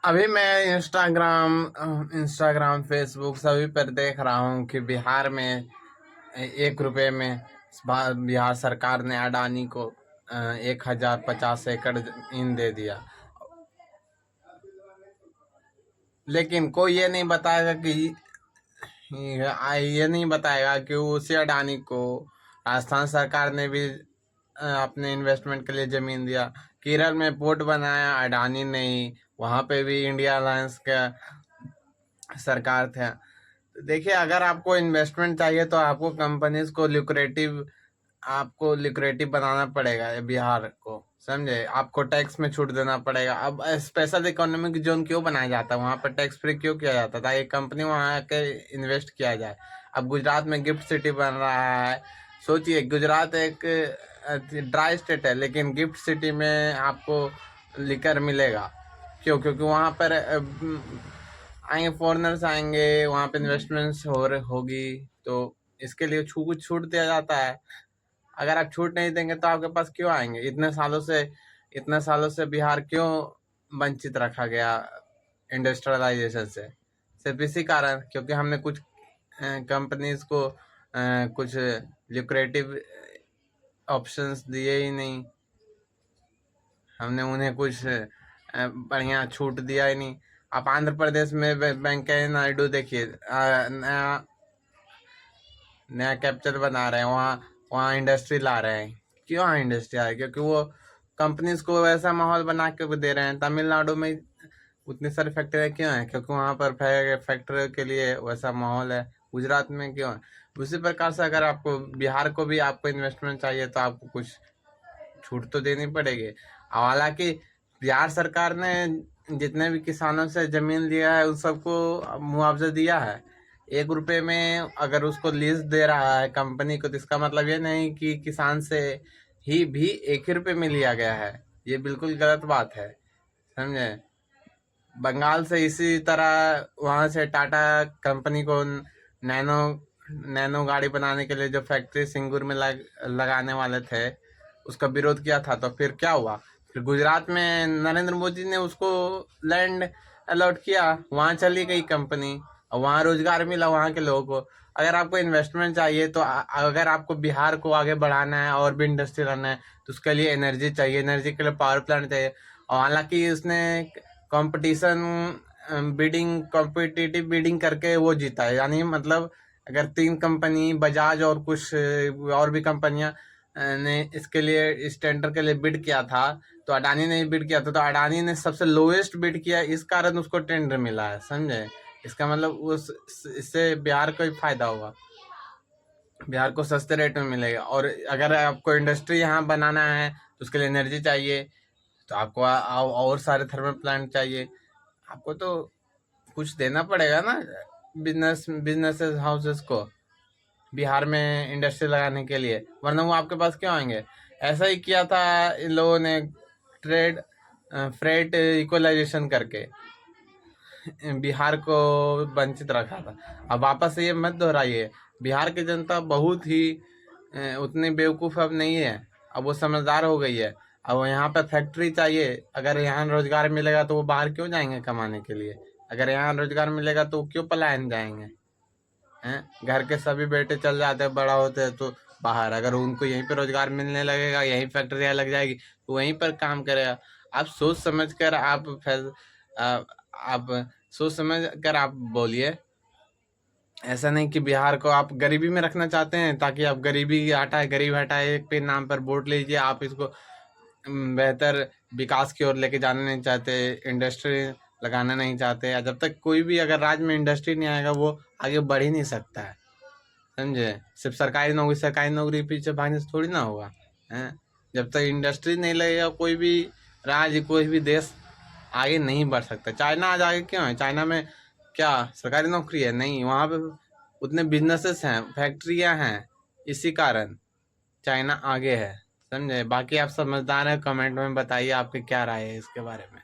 अभी मैं Instagram Facebook सभी पर देख रहा हूँ कि बिहार में 1 रुपए में बिहार सरकार ने अडानी को 1050 एकड़ इन दे दिया। लेकिन कोई ये नहीं बताएगा कि ये नहीं बताएगा कि उसी अडानी को राजस्थान सरकार ने भी अपने इन्वेस्टमेंट के लिए जमीन दिया। केरल में पोर्ट बनाया अडानी ने ही, वहाँ पे भी इंडिया अलायंस का सरकार थे। तो देखिए, अगर आपको इन्वेस्टमेंट चाहिए तो आपको लिक्रेटिव बनाना पड़ेगा ये बिहार को, समझे। आपको टैक्स में छूट देना पड़ेगा। अब स्पेशल इकोनॉमिक जोन क्यों बनाया जाता है, वहाँ पर टैक्स फ्री क्यों किया जाता है, ताकि कंपनी वहाँ आके इन्वेस्ट किया जाए। अब गुजरात में गिफ्ट सिटी बन रहा है। सोचिए, गुजरात एक ड्राई स्टेट है, लेकिन गिफ्ट सिटी में आपको लिकर मिलेगा। क्यों? क्योंकि वहाँ पर आएंगे, फॉरेनर्स आएंगे, वहाँ पे इन्वेस्टमेंट्स होगी, तो इसके लिए कुछ छूट दिया जाता है। अगर आप छूट नहीं देंगे तो आपके पास क्यों आएंगे? इतने सालों से बिहार क्यों वंचित रखा गया इंडस्ट्रियलाइजेशन से? सिर्फ इसी कारण, क्योंकि हमने कुछ कंपनीज को कुछ ल्यूक्रेटिव ऑप्शंस दिए ही नहीं। हमने उन्हें कुछ बढ़िया छूट दिया ही नहीं। आप आंध्र प्रदेश में वेंकैया नायडू देखिए, नया कैपिटल बना रहे हैं, वहाँ इंडस्ट्री ला रहे हैं। क्यों वहाँ इंडस्ट्री आ रही है? क्योंकि वो कंपनीज को वैसा माहौल बना के दे रहे हैं। तमिलनाडु में उतनी सारी फैक्ट्रियाँ क्यों हैं? क्योंकि वहाँ पर फैक्ट्री के लिए वैसा माहौल है। गुजरात में क्यों है? उसी प्रकार से अगर आपको बिहार को भी आपको इन्वेस्टमेंट चाहिए तो आपको कुछ छूट तो देनी पड़ेगी। हालांकि बिहार सरकार ने जितने भी किसानों से जमीन लिया है उन सबको मुआवजा दिया है। 1 रुपए में अगर उसको लीज दे रहा है कंपनी को, तो इसका मतलब ये नहीं कि किसान से ही भी 1 ही रुपए में लिया गया है। ये बिल्कुल गलत बात है, समझे। बंगाल से इसी तरह वहां से टाटा कंपनी को नैनो नैनो गाड़ी बनाने के लिए जो फैक्ट्री सिंगूर में लगाने वाले थे, उसका विरोध किया था। तो फिर क्या हुआ? फिर गुजरात में नरेंद्र मोदी ने उसको लैंड अलॉट किया, वहां चली गई कंपनी और वहां रोजगार मिला वहां के लोगों को। अगर आपको इन्वेस्टमेंट चाहिए तो अगर आपको बिहार को आगे बढ़ाना है और भी इंडस्ट्री लाना है, तो उसके लिए एनर्जी चाहिए, एनर्जी के लिए पावर प्लांट चाहिए। और हालांकि उसने कॉम्पिटिटिव बिडिंग करके वो जीता है। यानी मतलब अगर 3 कंपनी, बजाज और कुछ और भी कंपनियां ने इसके लिए, इस टेंडर के लिए बिड किया था, तो अडानी ने बिड किया था, तो अडानी ने सबसे लोएस्ट बिड किया, इस कारण उसको टेंडर मिला है, समझे। इसका मतलब इससे बिहार को ही फायदा होगा, बिहार को सस्ते रेट में मिलेगा। और अगर आपको इंडस्ट्री यहाँ बनाना है तो उसके लिए एनर्जी चाहिए, तो आपको और सारे थर्मल प्लांट चाहिए। आपको तो कुछ देना पड़ेगा ना बिजनेसेस हाउसेस को बिहार में इंडस्ट्री लगाने के लिए, वरना वो आपके पास क्यों आएंगे? ऐसा ही किया था इन लोगों ने ट्रेड फ्रेट इक्वलाइजेशन करके बिहार को वंचित रखा था। अब वापस ये मत दोहराइए। बिहार की जनता बहुत ही उतनी बेवकूफ़ अब नहीं है, अब वो समझदार हो गई है। अब यहाँ पे फैक्ट्री चाहिए, अगर यहाँ रोजगार मिलेगा तो वो बाहर क्यों जाएंगे कमाने के लिए? अगर यहाँ रोजगार मिलेगा तो वो क्यों पलायन जाएंगे? हैं, घर के सभी बेटे चल जाते हैं, बड़ा होते हैं तो बाहर। अगर उनको यहीं पे रोजगार मिलने लगेगा, यहीं फैक्ट्रियाँ लग जाएगी, तो वहीं पर काम करेगा। आप सोच समझ कर आप सोच समझ कर आप बोलिए। ऐसा नहीं कि बिहार को आप गरीबी में रखना चाहते हैं, ताकि आप गरीब हटाए के नाम पर वोट लीजिए। आप इसको बेहतर विकास की ओर लेके जाना नहीं चाहते, इंडस्ट्री लगाना नहीं चाहते। जब तक कोई भी अगर राज्य में इंडस्ट्री नहीं आएगा, वो आगे बढ़ ही नहीं सकता है, समझे। सिर्फ सरकारी नौकरी पीछे भागने से थोड़ी ना होगा, हैं। जब तक इंडस्ट्री नहीं लगेगा, कोई भी राज्य, कोई भी देश आगे नहीं बढ़ सकता। चाइना आज आगे क्यों है? चाइना में क्या सरकारी नौकरी है? नहीं, वहाँ पे उतने बिजनेसेस हैं, फैक्ट्रियाँ हैं, इसी कारण चाइना आगे है, समझे। बाकी आप समझदार हैं, कमेंट में बताइए आपकी क्या राय है इसके बारे में।